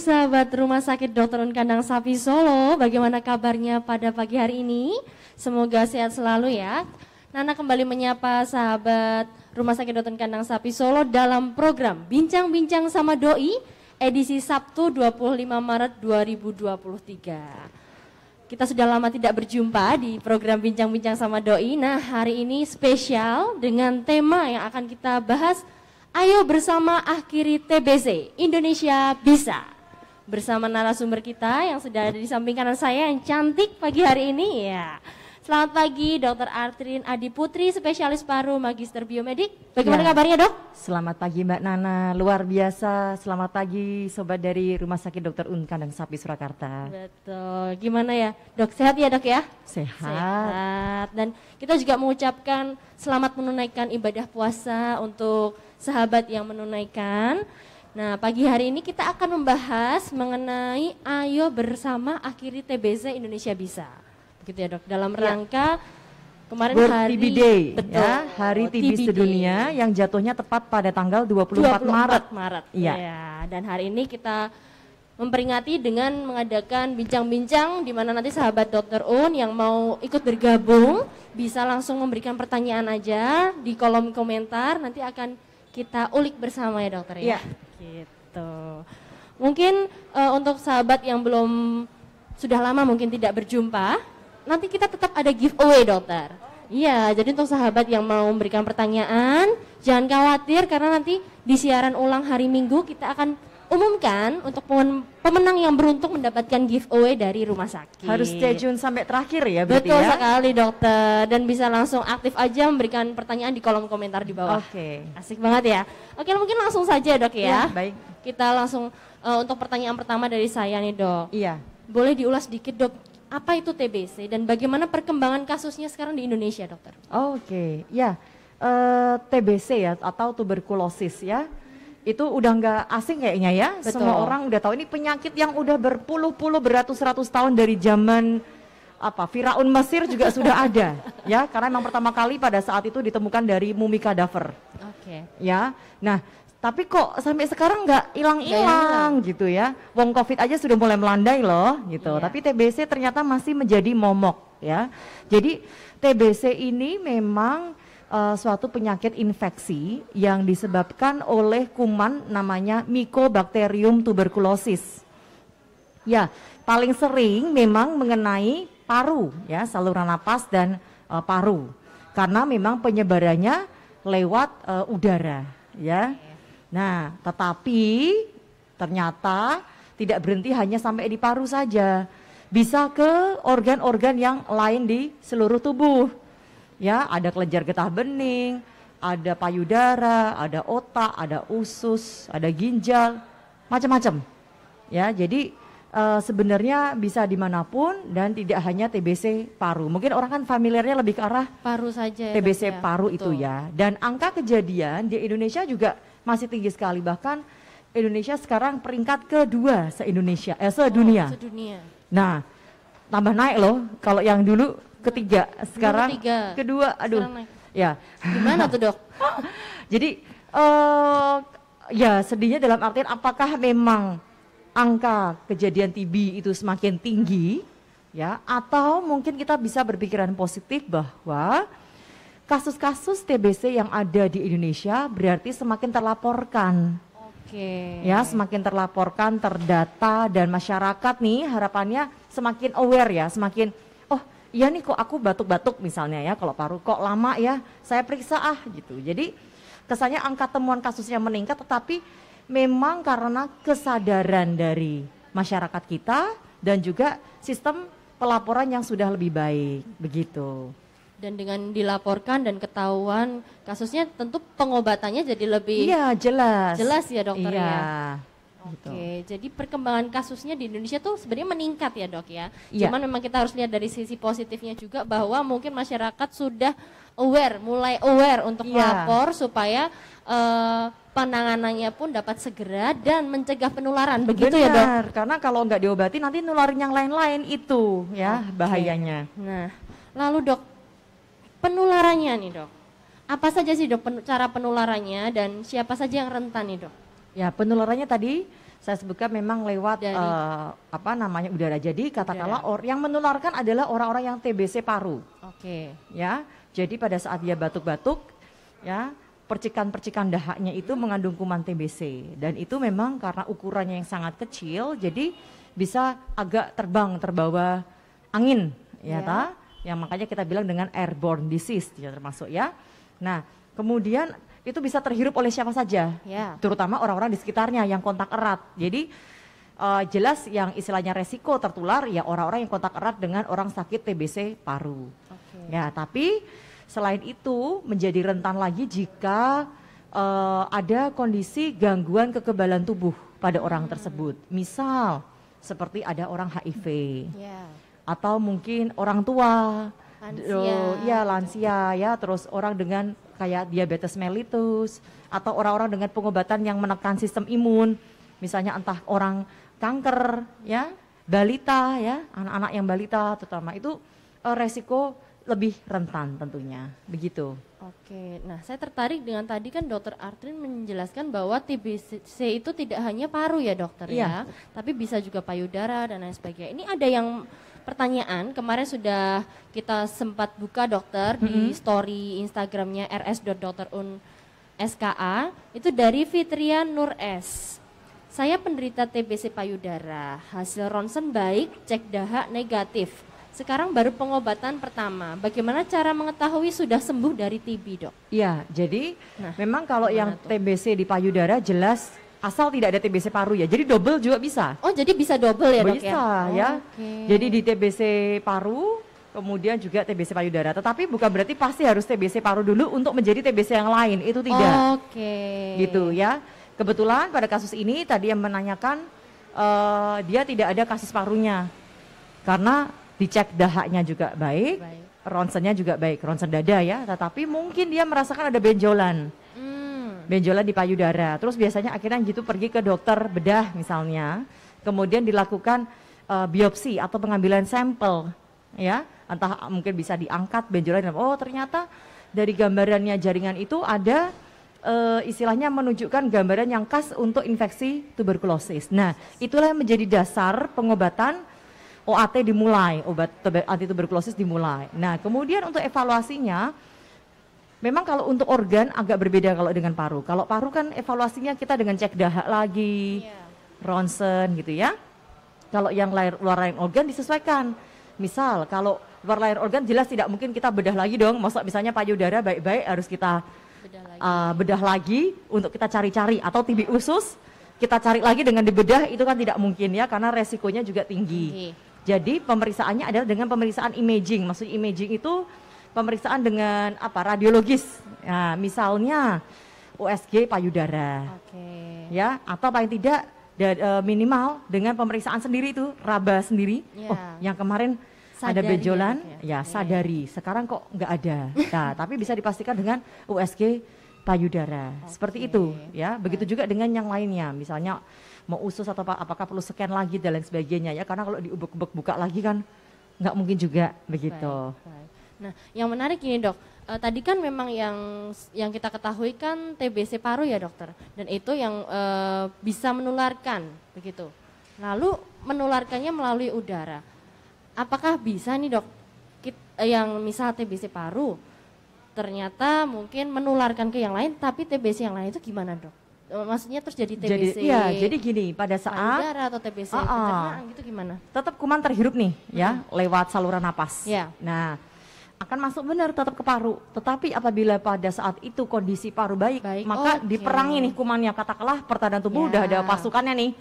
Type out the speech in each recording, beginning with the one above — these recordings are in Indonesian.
sahabat Rumah Sakit Dr. Un Kandang Sapi Solo, bagaimana kabarnya pada pagi hari ini? Semoga sehat selalu ya. Nana kembali menyapa sahabat Rumah Sakit Dr. Un Kandang Sapi Solo dalam program Bincang-Bincang sama Doi, edisi Sabtu 25 Maret 2023. Kita sudah lama tidak berjumpa di program Bincang-Bincang sama Doi. Nah, hari ini spesial dengan tema yang akan kita bahas. Ayo bersama akhiri TBC, Indonesia Bisa. Bersama narasumber kita yang sudah ada di samping kanan saya yang cantik pagi hari ini ya. Selamat pagi Dr. Artrin Adi Putri, spesialis paru, magister biomedik. Bagaimana kabarnya dok? Selamat pagi Mbak Nana, luar biasa. Selamat pagi sobat dari Rumah Sakit Dr. Un Kandang Sapi Surakarta. Betul, gimana ya dok? Sehat ya dok ya? Sehat. Dan kita juga mengucapkan selamat menunaikan ibadah puasa untuk sahabat yang menunaikan. Nah, pagi hari ini kita akan membahas mengenai ayo bersama akhiri TBC Indonesia Bisa. Begitu ya dok, dalam rangka kemarin World hari TB Day, betul, ya, Hari TB sedunia yang jatuhnya tepat pada tanggal 24 Maret. Iya. Ya, dan hari ini kita memperingati dengan mengadakan bincang-bincang di mana nanti sahabat Dr. Un yang mau ikut bergabung bisa langsung memberikan pertanyaan aja di kolom komentar, nanti akan kita ulik bersama ya dokter ya. Gitu. Mungkin untuk sahabat yang belum sudah lama mungkin tidak berjumpa, nanti kita tetap ada giveaway dokter. Iya, jadi untuk sahabat yang mau memberikan pertanyaan, jangan khawatir karena nanti di siaran ulang hari Minggu kita akan umumkan untuk pemenang yang beruntung mendapatkan giveaway dari rumah sakit. Harus stay tune sampai terakhir ya berarti. Betul ya? sekali dokter, dan bisa langsung aktif aja memberikan pertanyaan di kolom komentar di bawah. Oke. Asik banget ya. Oke, mungkin langsung saja dok ya. Baik. Kita langsung untuk pertanyaan pertama dari saya nih dok. Iya. Boleh diulas sedikit dok, apa itu TBC dan bagaimana perkembangan kasusnya sekarang di Indonesia dokter? Oke, ya, TBC ya atau tuberkulosis ya, itu udah nggak asing kayaknya ya. Betul. Semua orang udah tahu ini penyakit yang udah berpuluh-puluh beratus-ratus tahun dari zaman Firaun Mesir juga sudah ada ya, karena memang pertama kali pada saat itu ditemukan dari mumi kadaver. Oke. Ya, nah tapi kok sampai sekarang nggak hilang-hilang gitu ya. Wong COVID aja sudah mulai melandai loh gitu. Iya. Tapi TBC ternyata masih menjadi momok ya. Jadi TBC ini memang suatu penyakit infeksi yang disebabkan oleh kuman namanya Mycobacterium tuberculosis. Ya, paling sering memang mengenai paru ya, saluran napas dan paru. Karena memang penyebarannya lewat udara ya. Nah, tetapi ternyata tidak berhenti hanya sampai di paru saja. Bisa ke organ-organ yang lain di seluruh tubuh. Ya, ada kelenjar getah bening, ada payudara, ada otak, ada usus, ada ginjal, macam-macam. Ya, jadi sebenarnya bisa dimanapun dan tidak hanya TBC paru. Mungkin orang kan familiarnya lebih ke arah Paru saja. TBC dok, ya? paru Betul. itu ya. Dan angka kejadian di Indonesia juga masih tinggi sekali, bahkan Indonesia sekarang peringkat kedua sedunia. Sedunia. Nah, tambah naik loh. Kalau yang dulu ketiga, sekarang ketiga. kedua. Aduh, Sekarang naik. ya. Gimana tuh dok? Jadi ya sedihnya dalam artian apakah memang angka kejadian TB itu semakin tinggi, ya? Atau mungkin kita bisa berpikiran positif bahwa kasus-kasus TBC yang ada di Indonesia berarti semakin terlaporkan. Oke. Ya, semakin terlaporkan, terdata, dan masyarakat nih harapannya semakin aware ya, semakin oh iya nih kok aku batuk-batuk misalnya ya, kalau paru kok lama ya, saya periksa gitu. Jadi kesannya angka temuan kasusnya meningkat, tetapi memang karena kesadaran dari masyarakat kita dan juga sistem pelaporan yang sudah lebih baik, begitu. Dan dengan dilaporkan dan ketahuan kasusnya, tentu pengobatannya jadi lebih jelas ya dokter iya, ya. gitu. Oke, jadi perkembangan kasusnya di Indonesia tuh sebenarnya meningkat ya dok ya. Iya. Cuman memang kita harus lihat dari sisi positifnya juga bahwa mungkin masyarakat sudah aware, mulai aware untuk melapor supaya penanganannya pun dapat segera dan mencegah penularan. Begitu ya dok? Benar, karena kalau nggak diobati nanti nularin yang lain-lain itu ya bahayanya. Nah, lalu dok, penularannya nih dok, apa saja sih dok cara penularannya dan siapa saja yang rentan nih dok? Ya, penularannya tadi Saya sebutkan memang lewat Dari udara. Jadi katakanlah yang menularkan adalah orang-orang yang TBC paru. Oke. Ya. Jadi pada saat dia batuk-batuk, ya, percikan-percikan dahaknya itu mengandung kuman TBC, dan itu memang karena ukurannya yang sangat kecil, jadi bisa agak terbawa angin, ya. Yang makanya kita bilang dengan airborne disease, ya, termasuk ya. Nah, kemudian itu bisa terhirup oleh siapa saja, terutama orang-orang di sekitarnya yang kontak erat. Jadi jelas yang istilahnya resiko tertular ya orang-orang yang kontak erat dengan orang sakit TBC paru. Ya, tapi selain itu menjadi rentan lagi jika ada kondisi gangguan kekebalan tubuh pada orang tersebut. Misal seperti ada orang HIV, atau mungkin orang tua, lansia ya, terus orang dengan kayak diabetes mellitus, atau orang-orang dengan pengobatan yang menekan sistem imun, misalnya entah orang kanker ya, balita ya, anak-anak yang balita terutama itu resiko lebih rentan tentunya, begitu. Oke, nah saya tertarik dengan tadi kan Dokter Artrin menjelaskan bahwa TBC itu tidak hanya paru ya dokter ya, tapi bisa juga payudara dan lain sebagainya. Ini ada yang pertanyaan, kemarin sudah kita sempat buka dokter di story Instagramnya rs.drun.ska, itu dari Fitria Nur S. Saya penderita TBC payudara, hasil ronsen baik, cek dahak negatif. Sekarang baru pengobatan pertama. Bagaimana cara mengetahui sudah sembuh dari TB, Dok? Iya, jadi memang kalau yang TBC di payudara jelas asal tidak ada TBC paru ya. Jadi double juga bisa. Oh, jadi bisa double ya, Dok ya? Bisa ya. Jadi di TBC paru, kemudian juga TBC payudara. Tetapi bukan berarti pasti harus TBC paru dulu untuk menjadi TBC yang lain. Itu tidak. Gitu ya. Kebetulan pada kasus ini tadi yang menanyakan dia tidak ada kasus parunya. Karena dicek dahaknya juga baik, ronsennya juga baik, ronsen dada ya, tetapi mungkin dia merasakan ada benjolan, benjolan di payudara. Terus biasanya akhirnya gitu pergi ke dokter bedah misalnya, kemudian dilakukan biopsi atau pengambilan sampel, ya, entah mungkin bisa diangkat benjolan. Oh ternyata dari gambarannya jaringan itu ada istilahnya menunjukkan gambaran yang khas untuk infeksi tuberkulosis. Nah itulah yang menjadi dasar pengobatan OAT dimulai, obat anti tuberkulosis dimulai. Nah, kemudian untuk evaluasinya, memang kalau untuk organ agak berbeda kalau dengan paru. Kalau paru kan evaluasinya kita dengan cek dahak lagi, ronsen gitu ya. Kalau yang luar lain organ disesuaikan. Misal kalau luar lain organ jelas tidak mungkin kita bedah lagi dong. Masa misalnya payudara baik-baik harus kita bedah lagi untuk kita cari-cari, atau TB usus kita cari lagi dengan dibedah, itu kan tidak mungkin ya, karena resikonya juga tinggi. Jadi pemeriksaannya adalah dengan pemeriksaan imaging. Maksudnya imaging itu pemeriksaan dengan radiologis. Nah, misalnya USG payudara, ya, atau paling tidak minimal dengan pemeriksaan sendiri itu raba sendiri. Oh, yang kemarin ada benjolan, sadari. Sekarang kok nggak ada. Nah, tapi bisa dipastikan dengan USG payudara. Seperti itu, ya. Begitu juga dengan yang lainnya. Misalnya mau usus atau apakah perlu scan lagi dan lain sebagainya ya, karena kalau diubek-ubek buka lagi kan nggak mungkin juga begitu. Nah, yang menarik ini dok, tadi kan memang yang kita ketahui kan TBC paru ya dokter, dan itu yang bisa menularkan begitu. Lalu menularkannya melalui udara. Apakah bisa nih dok, yang misal TBC paru ternyata mungkin menularkan ke yang lain, tapi TBC yang lain itu gimana dok? Maksudnya terus jadi TBC? Jadi gini, pada saat payudara atau TBC pencernaan gitu gimana? Tetap kuman terhirup nih ya, lewat saluran napas. Nah, akan masuk benar tetap ke paru. Tetapi apabila pada saat itu kondisi paru baik maka diperangi nih kumannya. Katakanlah pertahanan tubuh udah ada pasukannya nih,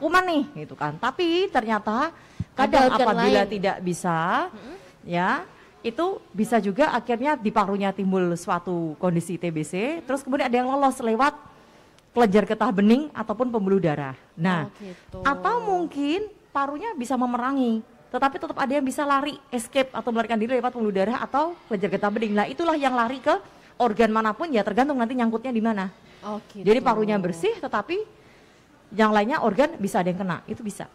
kuman nih gitu kan. Tapi ternyata kadang apabila tidak bisa, ya itu bisa juga akhirnya di parunya timbul suatu kondisi TBC. Terus kemudian ada yang lolos lewat kelenjar getah bening ataupun pembuluh darah. Nah, atau mungkin parunya bisa memerangi, tetapi tetap ada yang bisa lari, escape atau melarikan diri lewat pembuluh darah atau kelenjar getah bening. Nah, itulah yang lari ke organ manapun ya, tergantung nanti nyangkutnya di mana. Jadi parunya bersih, tetapi yang lainnya organ bisa ada yang kena, itu bisa.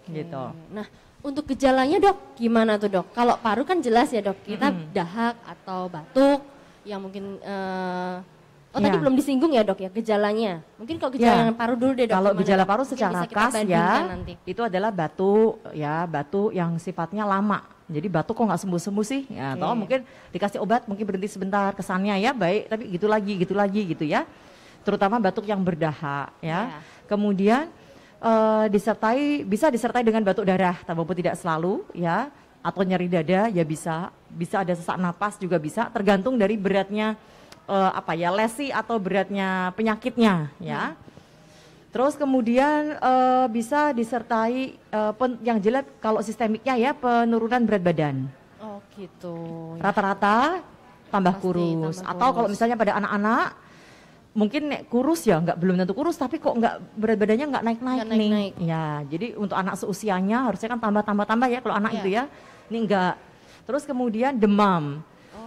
Gitu. Nah, untuk gejalanya dok, gimana tuh dok? Kalau paru kan jelas ya dok, kita dahak atau batuk, yang mungkin Oh tadi Ya. belum disinggung ya dok ya gejalanya. Mungkin kalau Ya. gejala yang paru dulu deh dok. Kalau gimana, gejala Dok? paru Mungkin secara bisa kita khas bandingkan ya, nanti. itu adalah batuk ya, batuk yang sifatnya lama. Jadi batuk kok nggak sembuh-sembuh sih? Ya, Oke. atau mungkin dikasih obat, mungkin berhenti sebentar, kesannya ya baik, tapi gitu lagi gitu ya. Terutama batuk yang berdahak ya. Ya. Kemudian bisa disertai dengan batuk darah, walaupun tidak selalu ya, atau nyeri dada ya bisa ada sesak napas juga bisa, tergantung dari beratnya lesi atau beratnya penyakitnya ya. Terus kemudian bisa disertai yang jelas kalau sistemiknya ya penurunan berat badan. Oh gitu. Rata-rata tambah Pasti kurus. tambah Atau kalau kurus. misalnya pada anak-anak mungkin kurus ya, belum tentu kurus tapi kok berat badannya nggak naik-naik Nggak naik-naik. nih. Ya, jadi untuk anak seusianya harusnya kan tambah ya kalau anak Iya. itu ya. Ini enggak. Terus kemudian demam.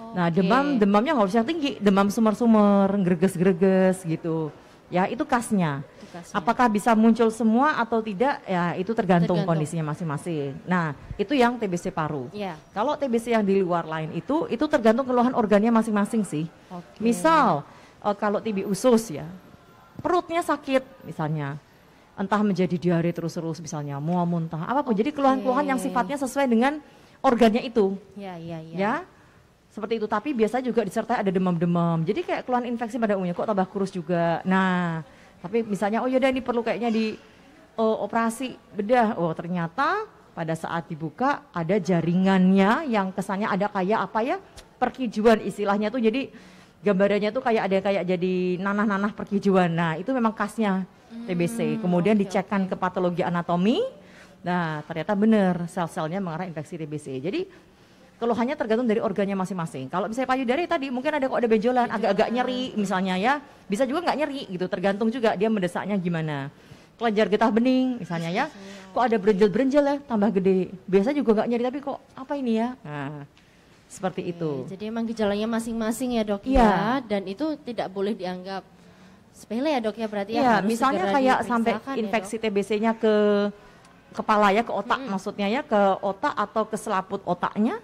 Nah, Oke. demamnya nggak harus yang tinggi, demam sumber-sumber, greges-greges gitu. Ya, itu khasnya. Itu khasnya. Apakah bisa muncul semua atau tidak? Ya, itu tergantung kondisinya masing-masing. Nah, itu yang TBC paru. Ya. Kalau TBC yang di luar lain itu tergantung keluhan organnya masing-masing sih. Oke. Misal kalau TB usus ya, perutnya sakit misalnya, entah menjadi diare terus-terus misalnya, mual muntah, apapun. Jadi keluhan-keluhan yang sifatnya sesuai dengan organnya itu. Ya. Ya, seperti itu. Tapi biasa juga disertai ada demam-demam. Jadi kayak keluhan infeksi pada umumnya, kok tambah kurus juga. Nah, tapi misalnya, oh yaudah ini perlu kayaknya di operasi bedah. Oh ternyata pada saat dibuka ada jaringannya yang kesannya ada kayak apa ya, perkijuan istilahnya tuh. Jadi gambarannya tuh kayak jadi nanah-nanah perkijuan. Nah itu memang khasnya TBC. Kemudian dicekkan ke patologi anatomi. Nah ternyata benar sel-selnya mengarah infeksi TBC. Jadi keluhannya tergantung dari organnya masing-masing. Kalau misalnya payudara tadi mungkin ada benjolan, agak-agak nyeri misalnya ya. Bisa juga nggak nyeri gitu, tergantung juga dia mendesaknya gimana. Kelenjar getah bening misalnya ya. Kok ada berenjel-berenjel ya, tambah gede. Biasa juga nggak nyeri tapi kok apa ini ya? Nah, seperti itu. Jadi emang gejalanya masing-masing ya dok Iya. ya. Dan itu tidak boleh dianggap sepele ya dok ya berarti ya. Ya, harus misalnya segera kayak sampai diperiksakan ya, infeksi Dok. TBC-nya ke kepala ya, ke otak maksudnya ya, ke otak atau ke selaput otaknya.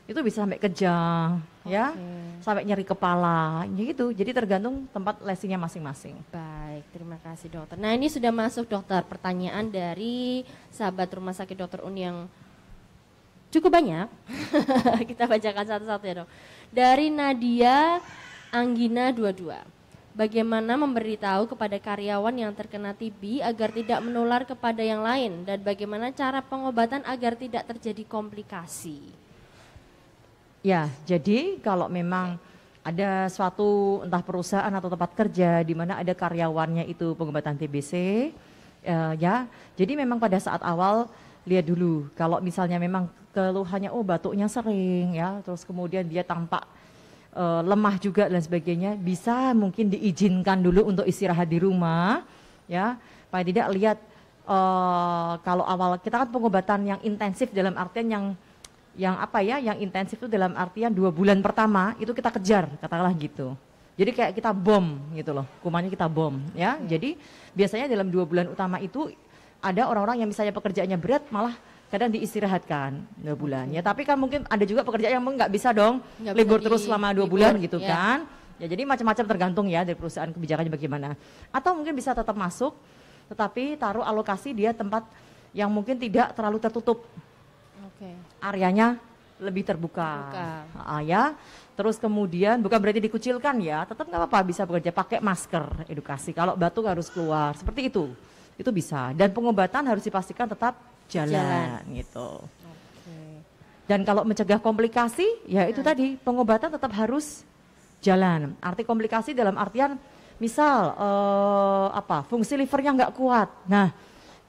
Itu bisa sampai kejang ya. Sampai nyeri kepala gitu. Jadi tergantung tempat lesinya masing-masing. Baik, terima kasih dokter. Nah ini sudah masuk dokter pertanyaan dari sahabat rumah sakit Dr. Un yang cukup banyak. Kita bacakan satu-satu ya dok. Dari Nadia Anggina 22. Bagaimana memberitahu kepada karyawan yang terkena TB agar tidak menular kepada yang lain dan bagaimana cara pengobatan agar tidak terjadi komplikasi? Ya, jadi kalau memang ada suatu entah perusahaan atau tempat kerja di mana ada karyawannya itu pengobatan TBC, ya, jadi memang pada saat awal lihat dulu. Kalau misalnya memang keluhannya batuknya sering ya, terus kemudian dia tampak lemah juga dan sebagainya, bisa mungkin diizinkan dulu untuk istirahat di rumah, ya, paling tidak lihat kalau awal kita kan pengobatan yang intensif dalam artian yang intensif itu dalam artian 2 bulan pertama itu kita kejar, katakanlah gitu. Jadi kayak kita bom gitu loh, kumannya kita bom ya. Jadi biasanya dalam 2 bulan utama itu ada orang-orang yang misalnya pekerjaannya berat malah kadang diistirahatkan 2 bulan ya. Tapi kan mungkin ada juga pekerjaan yang nggak bisa dong Nggak libur bisa terus selama 2 libur, bulan gitu ya. kan. Ya jadi macam-macam tergantung ya dari perusahaan kebijakannya bagaimana. Atau mungkin bisa tetap masuk tetapi taruh alokasi dia tempat yang mungkin tidak terlalu tertutup. Oke. Areanya lebih terbuka. Ya. Terus kemudian bukan berarti dikucilkan ya, tetap nggak apa-apa bisa bekerja pakai masker, edukasi. Kalau batuk harus keluar, seperti itu bisa. Dan pengobatan harus dipastikan tetap jalan. Gitu. Dan kalau mencegah komplikasi, ya itu tadi pengobatan tetap harus jalan. Arti komplikasi dalam artian misal fungsi livernya nggak kuat. Nah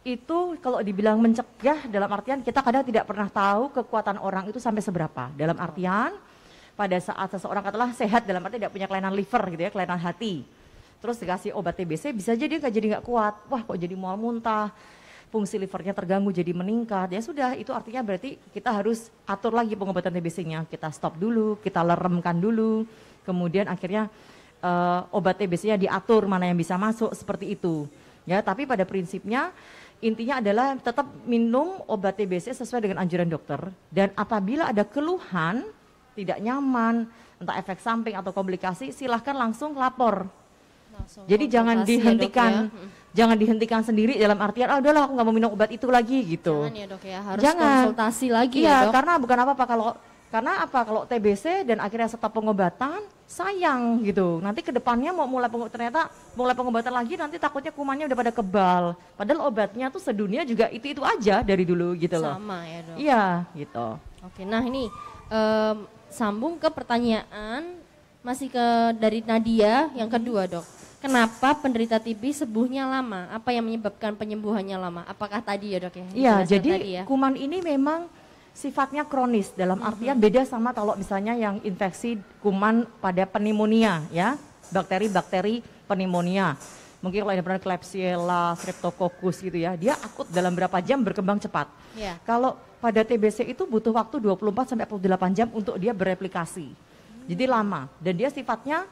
itu kalau dibilang mencegah dalam artian kita kadang tidak pernah tahu kekuatan orang itu sampai seberapa. Dalam artian pada saat seseorang katakanlah sehat dalam arti tidak punya kelainan liver gitu ya, kelainan hati. Terus dikasih obat TBC bisa jadi nggak kuat. Wah kok jadi mual muntah, fungsi livernya terganggu jadi meningkat. Ya sudah itu artinya berarti kita harus atur lagi pengobatan TBC-nya. Kita stop dulu, kita leremkan dulu. Kemudian akhirnya obat TBC-nya diatur mana yang bisa masuk seperti itu. Ya tapi pada prinsipnya intinya adalah tetap minum obat TBC sesuai dengan anjuran dokter dan apabila ada keluhan tidak nyaman, entah efek samping atau komplikasi, silahkan langsung lapor. Langsung Jadi jangan konsultasi ya, dihentikan, Dok, ya. jangan dihentikan sendiri dalam artian, ah udahlah aku nggak mau minum obat itu lagi gitu. Jangan ya Dok ya, harus Jangan. konsultasi lagi Iya, ya Dok. karena bukan apa-apa kalau TBC dan akhirnya stop pengobatan, sayang gitu. Nanti ke depannya ternyata mulai pengobatan lagi, nanti takutnya kumannya udah pada kebal. Padahal obatnya tuh sedunia juga itu aja dari dulu gitu loh. Sama ya Dok. Iya, gitu. Oke, nah ini sambung ke pertanyaan masih dari Nadia yang kedua Dok. Kenapa penderita TB sembuhnya lama? Apa yang menyebabkan penyembuhannya lama? Apakah tadi ya Dok ya? Iya, jadi tadi ya? kuman ini memang sifatnya kronis dalam artian beda sama kalau misalnya yang infeksi kuman pada pneumonia ya, bakteri-bakteri pneumonia. Mungkin kalau ada pernah Klebsiella, Streptococcus gitu ya, dia akut dalam berapa jam berkembang cepat. Ya. Kalau pada TBC itu butuh waktu 24 sampai 48 jam untuk dia bereplikasi. Jadi lama dan dia sifatnya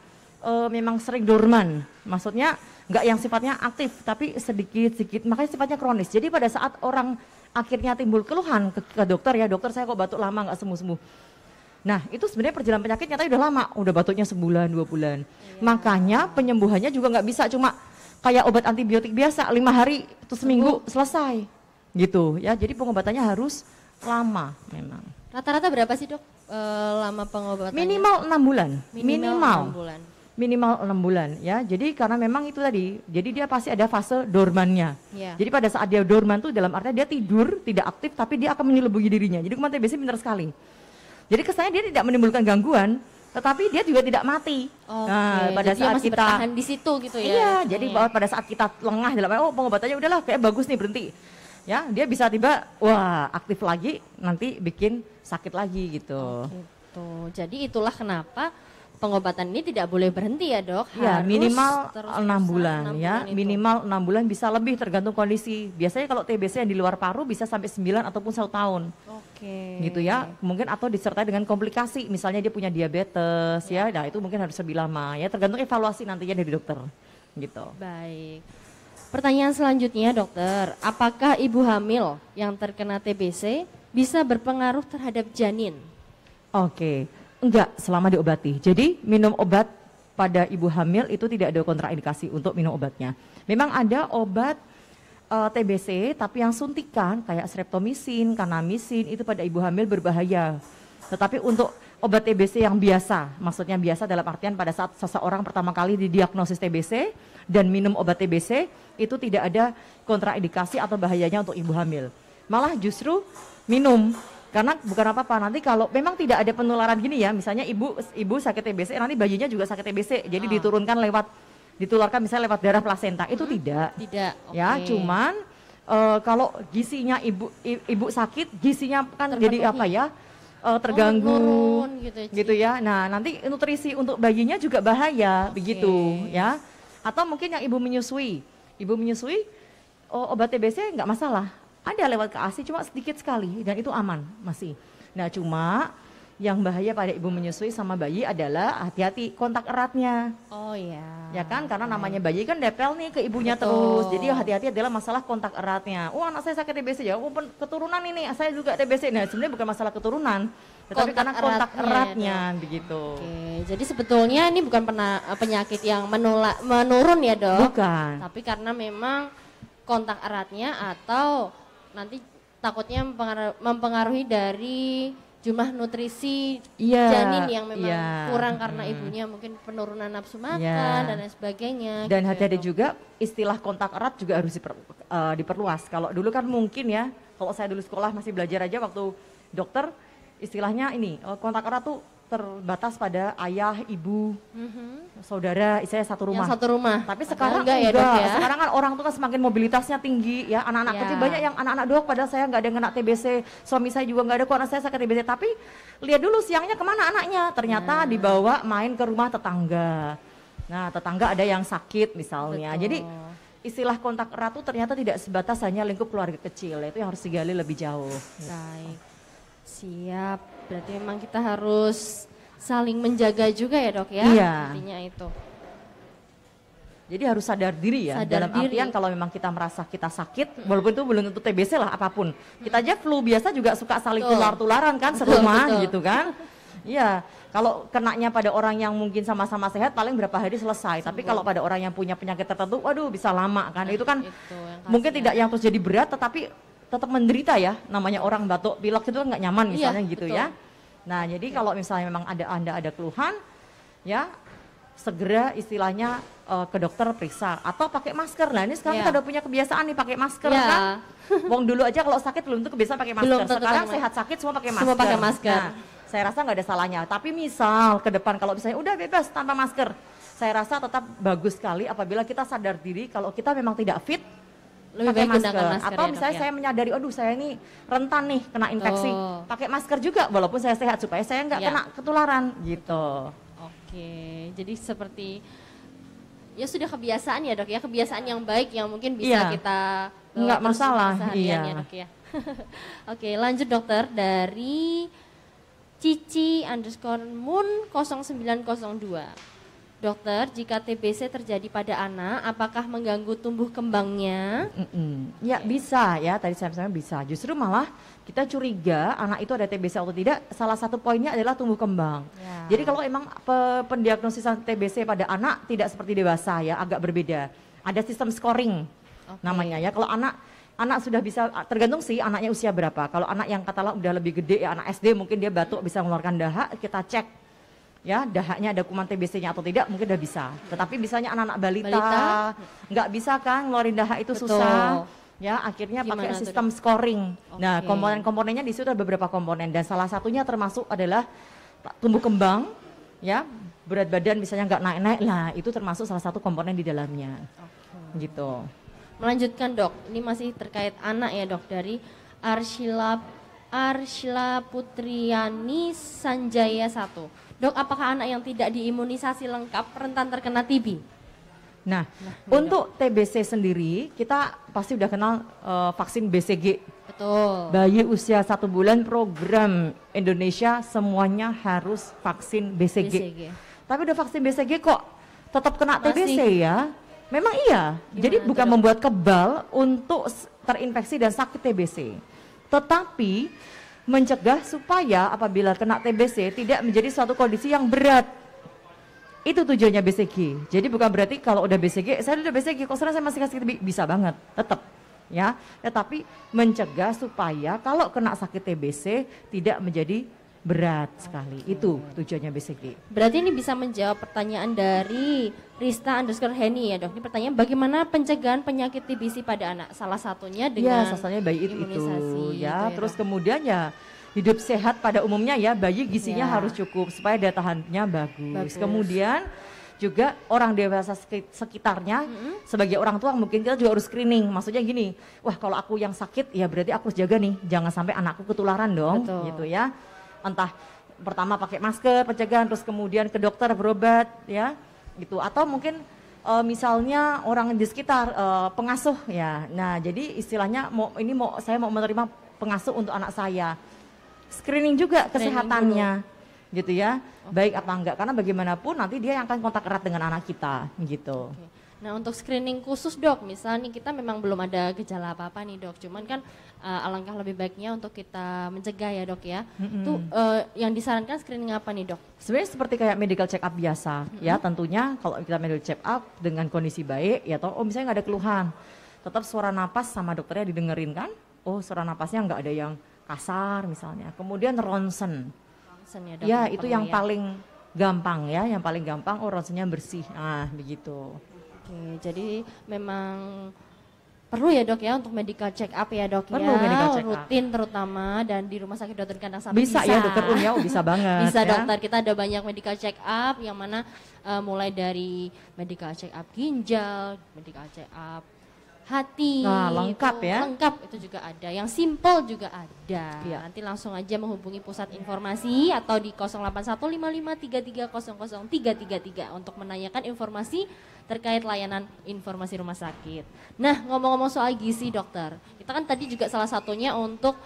memang sering dorman. Maksudnya nggak yang sifatnya aktif tapi sedikit-sedikit, makanya sifatnya kronis. Jadi pada saat orang akhirnya timbul keluhan ke dokter ya, dokter saya kok batuk lama nggak sembuh-sembuh. Nah itu sebenarnya perjalanan penyakit nyata udah lama, udah batuknya sebulan 2 bulan. Iya. Makanya penyembuhannya juga nggak bisa cuma kayak obat antibiotik biasa 5 hari itu seminggu selesai gitu ya. Jadi pengobatannya harus lama memang. Rata-rata berapa sih Dok lama pengobatannya? Minimal 6 bulan. Minimal 6 bulan. Minimal 6 bulan ya. Jadi karena memang itu tadi, jadi dia pasti ada fase dormannya. Yeah. Jadi pada saat dia dorman tuh dalam artinya dia tidur, tidak aktif tapi dia akan menyelubungi dirinya. Jadi kuman TBC pintar sekali. Jadi kesannya dia tidak menimbulkan gangguan, tetapi dia juga tidak mati. Nah, pada jadi saat masih kita bertahan di situ gitu ya. Iya, jadi pada saat kita lengah dalam pengobatannya udahlah kayak bagus nih berhenti. Ya, dia bisa tiba aktif lagi nanti bikin sakit lagi gitu. Gitu. Jadi itulah kenapa pengobatan ini tidak boleh berhenti ya Dok. Ya, Harus minimal 6 terus-terusan bulan 6 ya, bulan itu. minimal 6 bulan bisa lebih tergantung kondisi. Biasanya kalau TBC yang di luar paru bisa sampai 9 ataupun 1 tahun. Oke. Gitu ya, mungkin atau disertai dengan komplikasi, misalnya dia punya diabetes ya, nah itu mungkin harus lebih lama ya, tergantung evaluasi nantinya dari dokter gitu. Baik. Pertanyaan selanjutnya dokter, apakah ibu hamil yang terkena TBC bisa berpengaruh terhadap janin? Oke, enggak selama diobati. Jadi minum obat pada ibu hamil itu tidak ada kontraindikasi untuk minum obatnya. Memang ada obat TBC tapi yang suntikan kayak streptomycin, kanamycin itu pada ibu hamil berbahaya. Tetapi untuk obat TBC yang biasa, maksudnya biasa dalam artian pada saat seseorang pertama kali didiagnosis TBC dan minum obat TBC itu tidak ada kontraindikasi atau bahayanya untuk ibu hamil. Malah justru minum. Karena bukan apa-apa, nanti kalau memang tidak ada penularan gini ya, misalnya ibu sakit TBC, nanti bayinya juga sakit TBC, jadi ditularkan misalnya lewat darah plasenta, itu tidak. Tidak, Ya, oke. cuman kalau gisinya ibu sakit, gisinya kan jadi apa ya, terganggu, menurun gitu ya. Nah, nanti nutrisi untuk bayinya juga bahaya, begitu ya. Atau mungkin yang ibu menyusui, obat TBC nggak masalah. Ada lewat ke ASI cuma sedikit sekali dan itu aman masih. Nah cuma yang bahaya pada ibu menyusui sama bayi adalah hati-hati kontak eratnya. Oh ya. Ya kan karena namanya bayi kan depel nih ke ibunya Betul. terus. Jadi hati-hati adalah masalah kontak eratnya. Oh anak saya sakit TBC ya, keturunan ini saya juga TBC. Nah sebenarnya bukan masalah keturunan, tetapi karena kontak eratnya begitu. Oke, jadi sebetulnya ini bukan penyakit yang menurun ya Dok. Bukan. Tapi karena memang kontak eratnya atau nanti takutnya mempengaruhi dari jumlah nutrisi janin yang memang kurang karena ibunya mungkin penurunan nafsu makan dan lain sebagainya. Dan gitu hati-hati ya, juga istilah kontak erat juga harus diperluas. Kalau dulu kan mungkin ya, kalau saya dulu sekolah masih belajar aja waktu dokter, istilahnya ini kontak erat tuh terbatas pada ayah, ibu, saudara, istilahnya satu rumah. Yang satu rumah. Tapi sekarang enggak ya Dok ya. Sekarang kan orang tuh kan semakin mobilitasnya tinggi ya, anak-anak kecil banyak yang anak-anak Dok, padahal saya nggak ada yang kena TBC, suami saya juga nggak ada kok, anak saya sakit TBC. Tapi lihat dulu siangnya kemana anaknya, ternyata dibawa main ke rumah tetangga. Nah tetangga ada yang sakit misalnya. Betul. Jadi istilah kontak erat tuh ternyata tidak sebatas hanya lingkup keluarga kecil, itu yang harus digali lebih jauh. Baik, siap. Berarti memang kita harus saling menjaga juga ya Dok ya. Iya. Intinya itu. Jadi harus sadar diri ya, Sadar dalam diri. artian kalau memang kita merasa kita sakit, walaupun itu belum tentu TBC lah apapun. Kita aja flu biasa juga suka saling Betul. tular-tularan kan Betul, serumah betul. gitu kan. Iya, kalau kenanya pada orang yang mungkin sama-sama sehat paling berapa hari selesai. Tapi kalau pada orang yang punya penyakit tertentu, waduh bisa lama kan. Itu kan mungkin tidak yang terus jadi berat, tetapi tetap menderita ya. Namanya orang batuk pilek itu nggak nyaman misalnya gitu ya. Nah jadi kalau misalnya memang Anda ada keluhan, ya segera istilahnya ke dokter periksa atau pakai masker. Nah ini sekarang kita udah punya kebiasaan nih pakai masker kan. Wong dulu aja kalau sakit belum tuh kebiasaan pakai masker. Sekarang sehat sakit semua pakai masker. Semua pakai masker. Nah, saya rasa nggak ada salahnya. Tapi misal ke depan kalau misalnya udah bebas tanpa masker, saya rasa tetap bagus sekali apabila kita sadar diri kalau kita memang tidak fit, pakai masker. Atau misalnya saya menyadari, aduh saya ini rentan nih kena infeksi, pakai masker juga walaupun saya sehat supaya saya nggak kena ketularan gitu. Oke, jadi seperti ya sudah kebiasaan ya dok ya, kebiasaan yang baik yang mungkin bisa kita nggak masalah. Ya, dok ya. Oke, lanjut dokter dari Cici_Moon 0902. Dokter, jika TBC terjadi pada anak, apakah mengganggu tumbuh kembangnya? Ya bisa ya, tadi saya bisa. Justru malah kita curiga anak itu ada TBC atau tidak, salah satu poinnya adalah tumbuh kembang. Jadi kalau emang pendiagnosisan TBC pada anak tidak seperti dewasa ya, agak berbeda. Ada sistem scoring namanya ya. Kalau anak sudah bisa, tergantung sih anaknya usia berapa. Kalau anak yang katalah udah lebih gede ya, anak SD mungkin dia batuk bisa mengeluarkan dahak, kita cek. Ya, dahaknya ada kuman TBC-nya atau tidak mungkin udah bisa. Tetapi misalnya anak-anak balita nggak bisa kan ngeluarin dahak itu susah. Ya, akhirnya pakai sistem scoring. Nah, komponen-komponennya di situ ada beberapa komponen dan salah satunya termasuk adalah tumbuh kembang, ya, berat badan misalnya nggak naik-naik, lah itu termasuk salah satu komponen di dalamnya. Gitu. Melanjutkan dok, ini masih terkait anak ya dok, dari Arshila Putriani Sanjaya 1. Dok, apakah anak yang tidak diimunisasi lengkap rentan terkena TB? Nah untuk TBC sendiri kita pasti udah kenal vaksin BCG. Betul. Bayi usia 1 bulan program Indonesia semuanya harus vaksin BCG. Tapi udah vaksin BCG kok tetap kena TBC ya? Memang iya. Jadi bukan membuat kebal untuk terinfeksi dan sakit TBC. Tetapi mencegah supaya apabila kena TBC tidak menjadi suatu kondisi yang berat. Itu tujuannya BCG. Jadi bukan berarti kalau udah BCG, saya udah BCG, kok saya masih kasih TB, bisa banget, tetap ya. Tetapi mencegah supaya kalau kena sakit TBC tidak menjadi berat sekali. Itu tujuannya BCG. Berarti ini bisa menjawab pertanyaan dari Rista_Heni ya dok. Ini pertanyaan, bagaimana pencegahan penyakit TBC pada anak? Salah satunya dengan salah satunya bayi itu ya. Terus dok. kemudian ya hidup sehat pada umumnya ya, bayi gizinya harus cukup supaya daya tahannya bagus. Kemudian juga orang dewasa sekitarnya sebagai orang tua mungkin kita juga harus screening. Maksudnya gini, wah kalau aku yang sakit ya berarti aku harus jaga nih, jangan sampai anakku ketularan dong. Gitu ya. Entah pertama pakai masker pencegahan, terus kemudian ke dokter berobat ya gitu, atau mungkin misalnya orang di sekitar pengasuh ya. Nah jadi istilahnya saya mau menerima pengasuh untuk anak saya, screening juga kesehatannya gitu ya, baik apa enggak, karena bagaimanapun nanti dia yang akan kontak erat dengan anak kita gitu. Nah untuk screening khusus dok, misalnya kita memang belum ada gejala apa-apa nih dok, cuman kan alangkah lebih baiknya untuk kita mencegah ya dok ya. Itu yang disarankan screening apa nih dok? Sebenarnya seperti kayak medical check up biasa ya, tentunya kalau kita medical check up dengan kondisi baik ya, misalnya nggak ada keluhan, tetap suara napas sama dokternya didengerin kan, suara napasnya nggak ada yang kasar misalnya. Kemudian ronsen ya, dok, ya itu yang paling gampang ya, yang paling gampang ronsennya bersih, nah begitu. Oke, jadi memang perlu ya dok ya untuk medical check up ya dok, perlu medical check up rutin terutama, dan di Rumah Sakit Dr. Kandang Sapi bisa ya dokter bisa banget bisa ya. Dokter, kita ada banyak medical check up yang mana mulai dari medical check up ginjal, medical check up hati, lengkap itu, ya, lengkap itu juga ada, yang simple juga ada ya. Nanti langsung aja menghubungi pusat informasi atau di 081553300333 untuk menanyakan informasi terkait layanan informasi rumah sakit. Nah ngomong-ngomong soal gizi dokter, kita kan tadi juga salah satunya untuk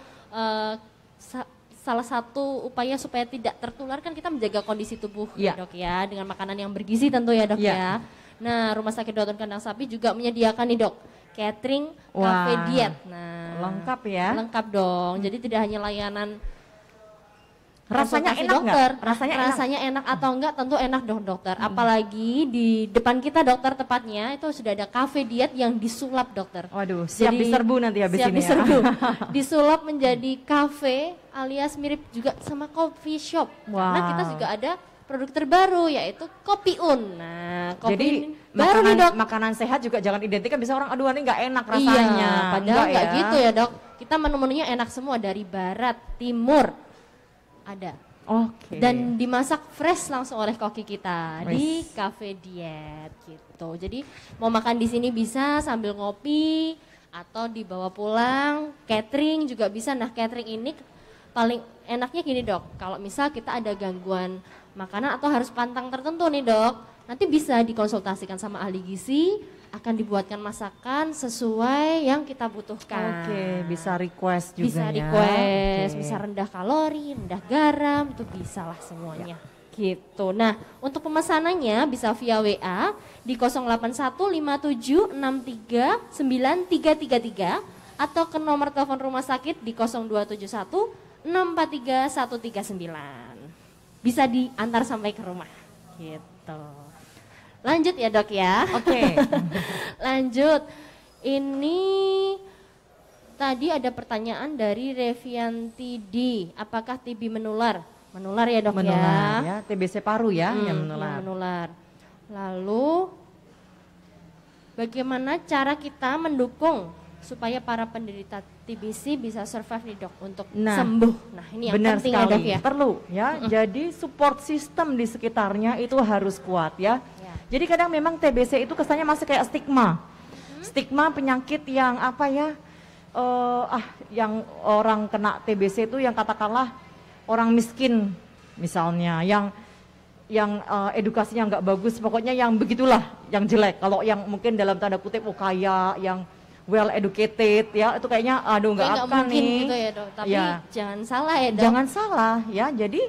salah satu upaya supaya tidak tertular kan kita menjaga kondisi tubuh ya dok ya, dengan makanan yang bergizi tentu ya dok ya. Nah Rumah Sakit Dr. Kandang Sapi juga menyediakan nih dok catering, cafe diet. Nah, lengkap ya. Lengkap dong. Jadi tidak hanya layanan Rasanya konsultasi enak dokter. nggak? Rasanya Enak atau enggak tentu enak dong dokter. Apalagi di depan kita dokter tepatnya itu sudah ada cafe diet yang disulap dokter. Waduh, siap Jadi, diserbu nanti habis siap ini diserbu. ya. Disulap menjadi cafe alias mirip juga sama coffee shop. Karena kita Wow. juga ada produk terbaru yaitu Kopi Un. Nah, kopi Jadi ini baru nih dok. makanan sehat juga jangan identik kan bisa orang aduh ini nggak enak rasanya. Iya, padahal nggak ya. gitu ya dok. Kita menu-menunya enak semua dari barat, timur ada. Oke. Dan dimasak fresh langsung oleh koki kita di Wes. cafe diet gitu. Jadi mau makan di sini bisa sambil ngopi atau dibawa pulang, catering juga bisa. Nah catering ini paling enaknya gini dok, kalau misal kita ada gangguan makanan atau harus pantang tertentu nih dok, nanti bisa dikonsultasikan sama ahli gizi, akan dibuatkan masakan sesuai yang kita butuhkan. Oke, bisa request juga Bisa ya. request, Oke. bisa rendah kalori, rendah garam, itu bisa lah semuanya. Gitu. Nah, untuk pemesanannya bisa via WA di 081576393333 atau ke nomor telepon rumah sakit di 0271643139. Bisa diantar sampai ke rumah. Gitu. Lanjut ya dok ya. Oke. Lanjut. Ini tadi ada pertanyaan dari Revianti D. Apakah TB menular? Menular ya dok Menular ya. ya, TBC paru ya yang menular. Yang menular. Lalu bagaimana cara kita mendukung supaya para penderita TBC bisa survive nih dok untuk sembuh? Nah ini yang Benar penting sekali. ya dok ya. Perlu ya. Jadi support system di sekitarnya itu harus kuat ya. Jadi kadang memang TBC itu kesannya masih kayak stigma. Stigma penyakit yang apa ya? Yang orang kena TBC itu yang katakanlah orang miskin misalnya, yang edukasinya nggak bagus, pokoknya yang begitulah, yang jelek. Kalau yang mungkin dalam tanda kutip kaya, yang well educated ya, itu kayaknya aduh nggak akan mungkin nih. gitu ya dok. Tapi Ya. jangan salah ya dok. Jangan salah ya. Jadi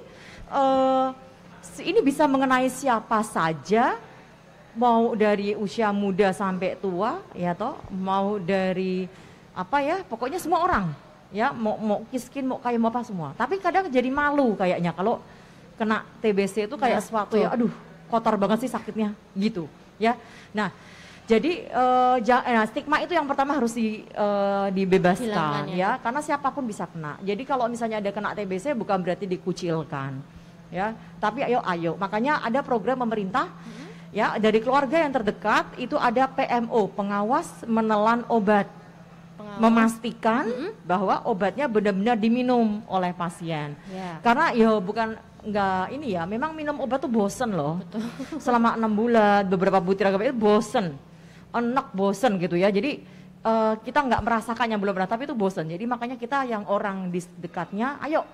ini bisa mengenai siapa saja, mau dari usia muda sampai tua ya toh, mau dari apa ya, pokoknya semua orang ya, mau miskin, mau kaya, mau apa semua. Tapi kadang jadi malu kayaknya kalau kena TBC itu kayak sesuatu ya, aduh kotor banget sih sakitnya gitu ya. Nah jadi stigma itu yang pertama harus dibebaskan Hilangkan, ya, karena siapapun bisa kena. Jadi kalau misalnya ada kena TBC bukan berarti dikucilkan ya, tapi ayo. Makanya ada program pemerintah ya, dari keluarga yang terdekat itu ada PMO, pengawas menelan obat. Memastikan bahwa obatnya benar-benar diminum oleh pasien. Karena ya bukan nggak ini ya, memang minum obat tuh bosen loh. Selama 6 bulan beberapa butir itu bosen, enak bosen gitu ya. Jadi kita nggak merasakan yang belum pernah, tapi itu bosen. Jadi makanya kita yang orang di dekatnya, ayo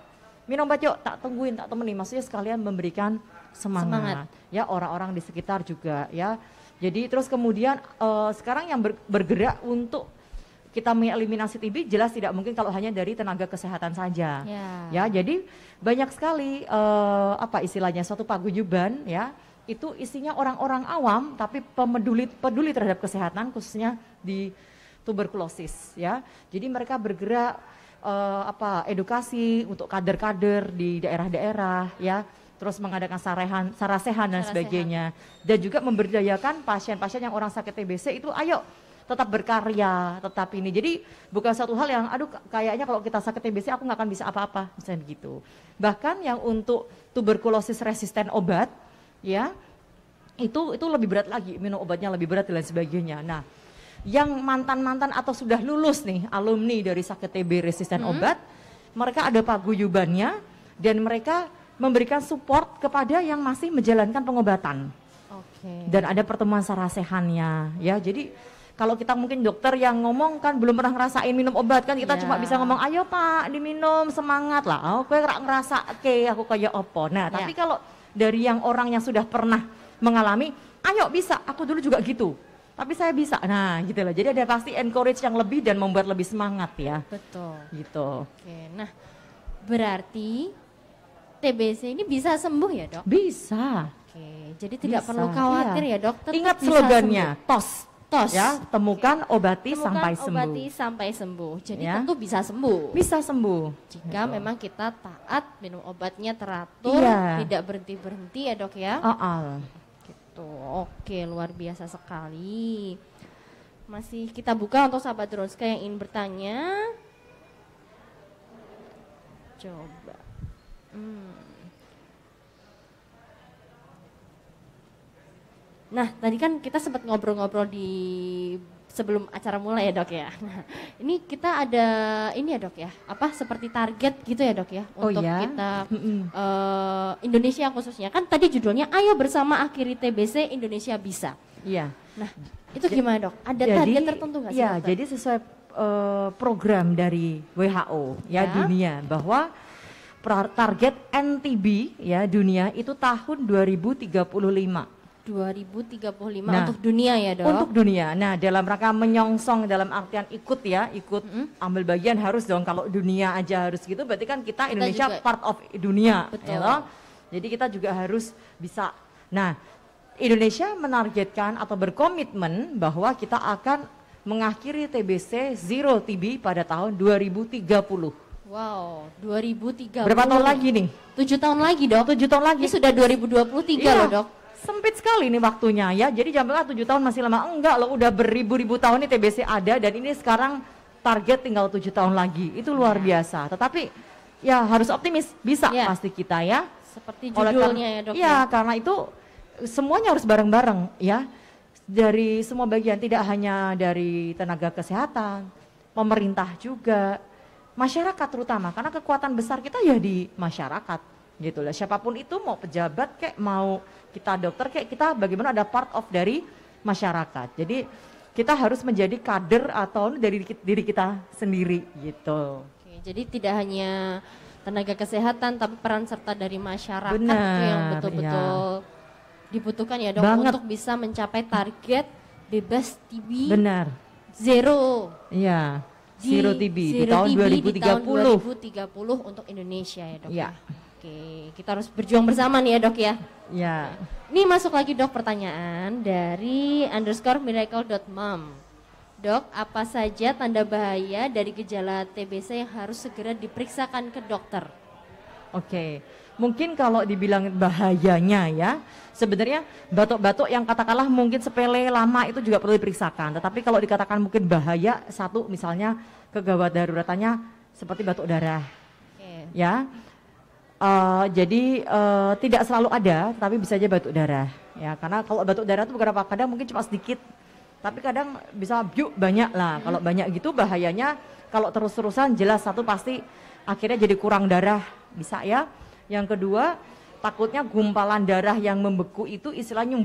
minum obat yuk, tak tungguin, tak temenin. Maksudnya sekalian memberikan semangat. Ya orang-orang di sekitar juga ya. Jadi terus kemudian sekarang yang bergerak untuk kita mengeliminasi TB jelas tidak mungkin kalau hanya dari tenaga kesehatan saja. Ya, jadi banyak sekali apa istilahnya, suatu paguyuban ya, itu isinya orang-orang awam tapi peduli terhadap kesehatan, khususnya di tuberkulosis ya. Jadi mereka bergerak edukasi untuk kader-kader di daerah-daerah ya, terus mengadakan sarasehan dan sebagainya, dan juga memberdayakan pasien-pasien yang orang sakit TBC itu ayo tetap berkarya, tetap ini. Jadi bukan satu hal yang aduh kayaknya kalau kita sakit TBC aku nggak akan bisa apa-apa, misalnya begitu. Bahkan yang untuk tuberkulosis resisten obat ya, itu lebih berat lagi, minum obatnya lebih berat dan lain sebagainya. Nah, yang mantan-mantan atau sudah lulus nih alumni dari sakit TB resisten obat, mereka ada paguyubannya dan mereka memberikan support kepada yang masih menjalankan pengobatan. Dan ada pertemuan sarasehannya ya. Jadi kalau kita mungkin dokter yang ngomong kan belum pernah ngerasain minum obat kan, kita cuma bisa ngomong ayo Pak diminum, semangat lah. Oh, gue ngerasa aku kayak opo. Nah, tapi kalau dari yang orang yang sudah pernah mengalami, ayo bisa, aku dulu juga gitu. Tapi saya bisa. Nah, gitu loh. Jadi ada pasti encourage yang lebih dan membuat lebih semangat ya. Betul. Gitu. Oke, nah berarti TBC ini bisa sembuh ya dok? Bisa. Oke, jadi tidak perlu khawatir ya dok. Ingat slogannya, TOS. tos. Ya, temukan, obati sampai sembuh. Obati sampai sembuh. Jadi Ya. tentu bisa sembuh. Bisa sembuh. Jika memang kita taat, minum obatnya teratur, Iya. tidak berhenti-berhenti ya dok ya. Gitu. Oke, luar biasa sekali. Masih kita buka untuk sahabat Ronska yang ingin bertanya. Coba. Nah, tadi kan kita sempat ngobrol-ngobrol di sebelum acara mulai ya dok ya. Nah, ini kita ada ini ya dok ya, apa seperti target gitu ya dok ya Oh untuk ya? kita Indonesia khususnya. Kan tadi judulnya Ayo Bersama Akhiri TBC Indonesia Bisa. Iya. Nah, itu gimana dok? Ada target tertentu nggak sih? Iya, dokter? jadi sesuai program dari WHO ya dunia bahwa target NTB ya dunia itu tahun 2035. 2035 Nah, untuk dunia ya dok? Untuk dunia. Nah, dalam rangka menyongsong dalam artian ikut ambil bagian harus dong. Kalau dunia aja harus gitu, berarti kan kita Indonesia juga, part of dunia. betul. Ya loh? Jadi kita juga harus bisa. Nah, Indonesia menargetkan atau berkomitmen bahwa kita akan mengakhiri TBC Zero TB pada tahun 2030. Wow, 2030. Berapa tahun lagi nih? 7 tahun lagi dok? 7 tahun lagi. Ini sudah 2023 Iya. loh dok. Sempit sekali nih waktunya ya. Jadi jangan bilang 7 tahun masih lama. Enggak loh, udah beribu-ribu tahun nih TBC ada dan ini sekarang target tinggal 7 tahun lagi. Itu luar biasa. Tetapi ya harus optimis, bisa pasti kita ya. Seperti judulnya ya dok. Iya, karena itu semuanya harus bareng-bareng ya. Dari semua bagian, tidak hanya dari tenaga kesehatan, pemerintah juga, masyarakat terutama. Karena kekuatan besar kita ya di masyarakat. Gitu lah, siapapun itu mau pejabat kayak mau kita dokter kayak kita bagaimana ada part of dari masyarakat. Jadi kita harus menjadi kader atau dari diri kita sendiri gitu. Oke, jadi tidak hanya tenaga kesehatan tapi peran serta dari masyarakat Benar, tuh yang betul-betul dibutuhkan ya dok Banget. untuk bisa mencapai target bebas TB Benar. zero. Iya. Zero TB di Zero tahun TB di tahun 2030. 2030 untuk Indonesia ya dok. Iya. Oke, kita harus berjuang bersama nih ya dok ya. Ya. Ini masuk lagi dok pertanyaan dari _miracle.mom. Dok, apa saja tanda bahaya dari gejala TBC yang harus segera diperiksakan ke dokter? Oke. Mungkin kalau dibilang bahayanya ya, sebenarnya batuk-batuk yang katakanlah mungkin sepele lama itu juga perlu diperiksakan. Tetapi kalau dikatakan mungkin bahaya, satu misalnya kegawat daruratannya seperti batuk darah. Oke. Ya. Jadi tidak selalu ada, tapi bisa aja batuk darah. Ya, karena kalau batuk darah itu beberapa kadang mungkin cuma sedikit, tapi kadang bisa banyak lah. Kalau banyak gitu bahayanya kalau terus-terusan jelas satu pasti akhirnya jadi kurang darah bisa ya. Yang kedua takutnya gumpalan darah yang membeku itu istilahnya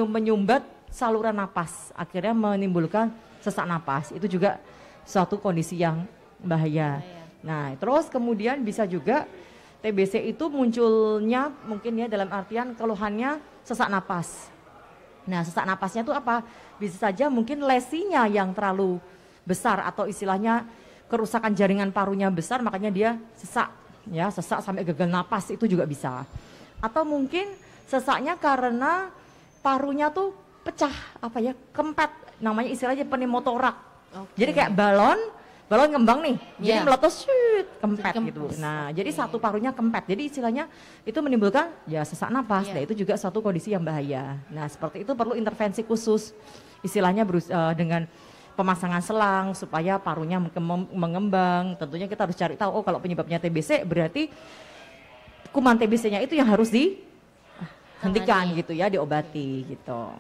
menyumbat saluran napas, akhirnya menimbulkan sesak napas. Itu juga suatu kondisi yang bahaya. Nah, terus kemudian bisa juga TBC itu munculnya mungkin ya dalam artian keluhannya sesak napas. Nah, sesak napasnya itu apa? Bisa saja mungkin lesinya yang terlalu besar atau istilahnya kerusakan jaringan parunya besar makanya dia sesak. Ya, sesak sampai gagal napas itu juga bisa. Atau mungkin sesaknya karena parunya tuh pecah, kempet, namanya istilahnya pneumotorak. Jadi kayak balon ngembang nih, jadi meletus, kempet gitu. Nah, jadi satu parunya kempet, jadi istilahnya itu menimbulkan ya sesak napas, nah itu juga satu kondisi yang bahaya. Nah, seperti itu perlu intervensi khusus, istilahnya dengan pemasangan selang supaya parunya mengembang. Tentunya kita harus cari tahu, kalau penyebabnya TBC berarti kuman TBC-nya itu yang harus dihentikan gitu ya, diobati gitu.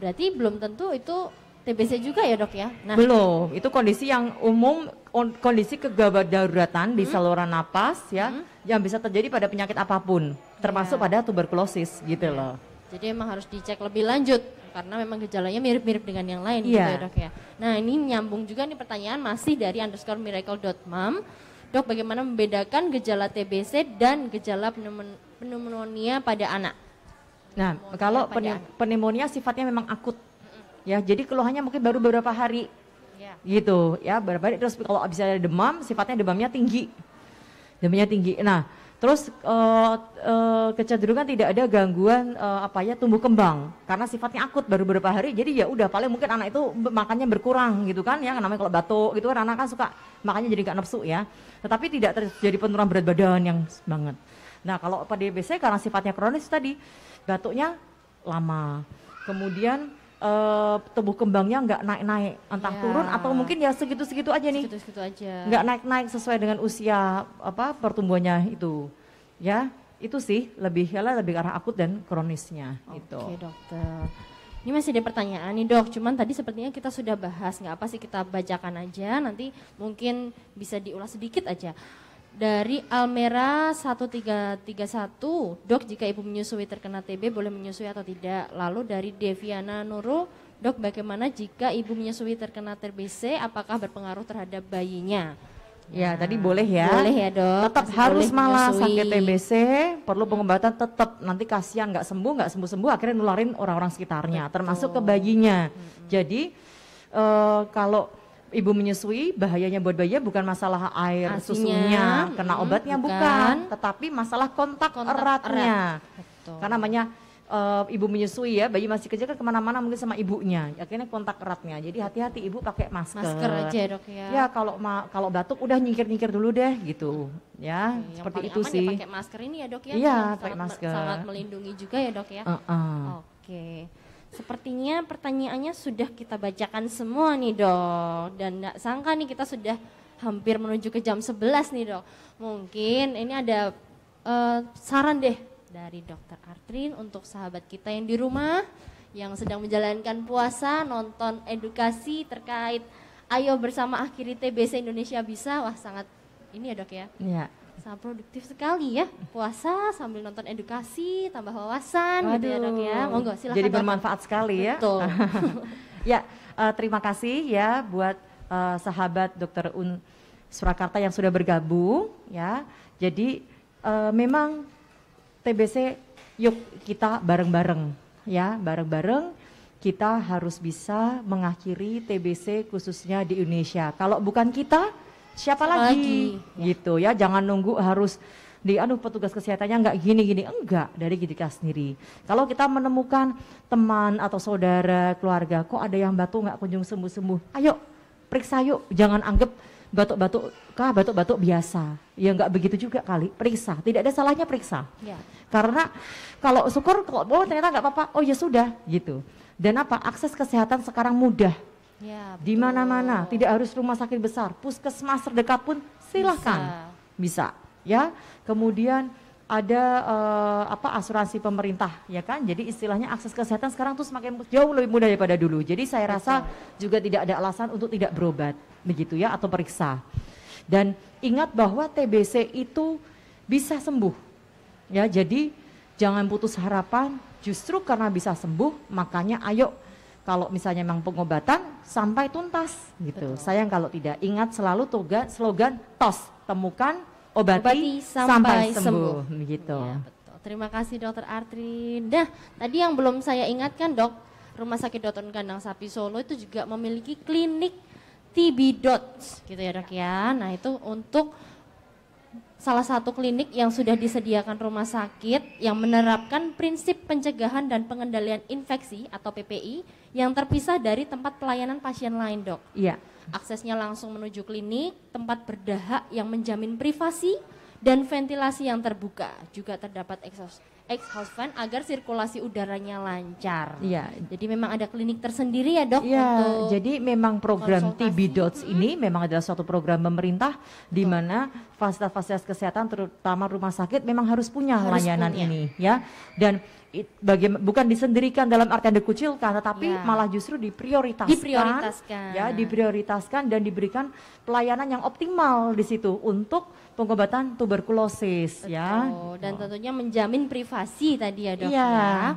Berarti belum tentu itu TBC juga ya dok ya? Nah, belum, itu kondisi yang umum, kondisi kegawat daruratan di saluran napas ya, yang bisa terjadi pada penyakit apapun, termasuk pada tuberkulosis gitu loh. Jadi emang harus dicek lebih lanjut karena memang gejalanya mirip-mirip dengan yang lain gitu ya dok ya. Nah, ini nyambung juga nih pertanyaan masih dari _miracle.mom. Dok, bagaimana membedakan gejala TBC dan gejala pneumonia pada anak? Nah, kalau pneumonia sifatnya memang akut. Ya, jadi keluhannya mungkin baru beberapa hari, gitu ya, beberapa hari. Terus kalau bisa ada demam, sifatnya demamnya tinggi, Nah, Terus kecenderungan tidak ada gangguan tumbuh kembang karena sifatnya akut baru beberapa hari, jadi ya udah paling mungkin anak itu makannya berkurang gitu kan ya, namanya kalau batuk gitu kan anak kan suka makannya jadi nggak nafsu ya, tetapi tidak terjadi penurunan berat badan yang banget. Nah kalau pada DBC karena sifatnya kronis tadi batuknya lama, kemudian tumbuh kembangnya nggak naik-naik, entah turun atau mungkin ya segitu-segitu aja nih, segitu-segitu aja, nggak naik-naik sesuai dengan usia pertumbuhannya itu, ya itu sih lebih ke arah akut dan kronisnya. Gitu. Oke dokter, ini masih ada pertanyaan nih dok, cuman tadi sepertinya kita sudah bahas, nggak apa sih kita bacakan aja, nanti mungkin bisa diulas sedikit aja. Dari Almera 1331, dok jika ibu menyusui terkena TB boleh menyusui atau tidak? Lalu dari Deviana Nurul, dok bagaimana jika ibu menyusui terkena TBC, apakah berpengaruh terhadap bayinya? Ya tadi boleh ya. Boleh ya dok. Tetap harus malah sakit TBC, perlu pengobatan tetap, nanti kasihan nggak sembuh akhirnya nularin orang-orang sekitarnya, termasuk ke bayinya. Jadi kalau ibu menyusui, bahayanya buat bayi bukan masalah air susunya, kena obatnya bukan, tetapi masalah kontak eratnya. Karena namanya ibu menyusui ya, bayi masih kecil kan kemana-mana mungkin sama ibunya, akhirnya kontak eratnya. Jadi hati-hati ibu pakai masker. Masker aja dok ya. Ya kalau batuk udah nyingkir-nyingkir dulu deh gitu, ya. Yang seperti itu sih. Ya pakai masker ini ya dok ya. Iya pakai masker. Sangat melindungi juga ya dok ya. Oke. Sepertinya pertanyaannya sudah kita bacakan semua nih dok, dan gak sangka nih kita sudah hampir menuju ke jam 11 nih dok. Mungkin ini ada saran deh dari dokter Artrin untuk sahabat kita yang di rumah, yang sedang menjalankan puasa, nonton edukasi terkait ayo bersama akhiri TBC Indonesia Bisa. Wah sangat ini ya dok ya. Iya. Sangat produktif sekali ya, puasa sambil nonton edukasi, tambah wawasan. Waduh, gitu ya dok ya. Monggo silakan. Jadi bermanfaat sekali ya. Betul. Ya, terima kasih ya buat sahabat Dr. Un Surakarta yang sudah bergabung ya. Jadi memang TBC yuk kita bareng-bareng ya, bareng-bareng kita harus bisa mengakhiri TBC khususnya di Indonesia. Kalau bukan kita, siapa lagi? Gitu ya, jangan nunggu harus petugas kesehatannya nggak gini-gini, enggak, dari kita sendiri. Kalau kita menemukan teman atau saudara, keluarga, kok ada yang batuk nggak kunjung sembuh-sembuh, ayo periksa yuk, jangan anggap batuk-batuk biasa, ya nggak begitu juga kali, periksa, tidak ada salahnya periksa. Ya. Karena kalau syukur, ternyata nggak apa-apa, oh ya sudah, gitu. Dan akses kesehatan sekarang mudah. Ya, di mana-mana, tidak harus rumah sakit besar, puskesmas terdekat pun silahkan bisa ya. Kemudian ada asuransi pemerintah ya kan, jadi istilahnya akses kesehatan sekarang tuh semakin jauh lebih mudah daripada dulu. Jadi saya rasa juga tidak ada alasan untuk tidak berobat begitu ya, atau periksa. Dan ingat bahwa TBC itu bisa sembuh ya, jadi jangan putus harapan, justru karena bisa sembuh makanya ayo. Kalau misalnya memang pengobatan sampai tuntas gitu. Betul. Sayang kalau tidak. Ingat selalu slogan TOS, temukan, obati sampai sembuh. Gitu. Ya, betul. Terima kasih Dokter Artrin. Nah, tadi yang belum saya ingatkan dok, Rumah Sakit Dr. Kandang Sapi Solo itu juga memiliki klinik TB Dots gitu ya dok ya. Nah itu untuk salah satu klinik yang sudah disediakan rumah sakit yang menerapkan prinsip pencegahan dan pengendalian infeksi atau PPI yang terpisah dari tempat pelayanan pasien lain dok. Iya. Aksesnya langsung menuju klinik, tempat berdahak yang menjamin privasi dan ventilasi yang terbuka. Juga terdapat exhaust fan agar sirkulasi udaranya lancar. Iya. Jadi memang ada klinik tersendiri ya dok. Iya. Jadi memang program TB Dots ini memang adalah suatu program pemerintah di mana fasilitas-fasilitas kesehatan terutama rumah sakit memang harus punya layanan ini ya. Dan bukan disendirikan dalam artian dikucilkan, tetapi malah justru diprioritaskan dan diberikan pelayanan yang optimal di situ untuk pengobatan tuberkulosis. Betul. Ya. Dan tentunya menjamin privasi tadi ya dok ya.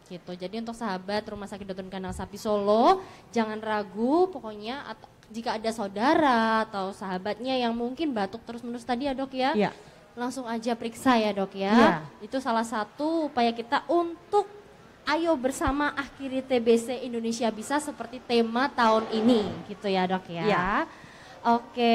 Gitu. Jadi untuk sahabat Rumah Sakit Dr. Kandang Sapi Solo jangan ragu, pokoknya jika ada saudara atau sahabatnya yang mungkin batuk terus-menerus tadi ya dok ya. Iya. Langsung aja periksa ya dok ya. Iya. Itu salah satu upaya kita untuk ayo bersama akhiri TBC Indonesia Bisa seperti tema tahun ini gitu ya dok ya. Iya. Oke.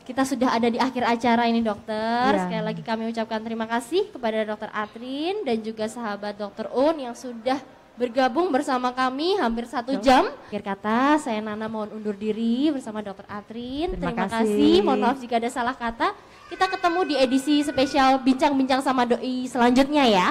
Kita sudah ada di akhir acara ini dokter. Ya. Sekali lagi kami ucapkan terima kasih kepada dokter Atrin dan juga sahabat dokter Un yang sudah bergabung bersama kami hampir 1 jam. Akhir kata, saya Nana mohon undur diri bersama dokter Atrin. Terima kasih. Mohon maaf jika ada salah kata. Kita ketemu di edisi spesial Bincang-Bincang sama Doi selanjutnya ya.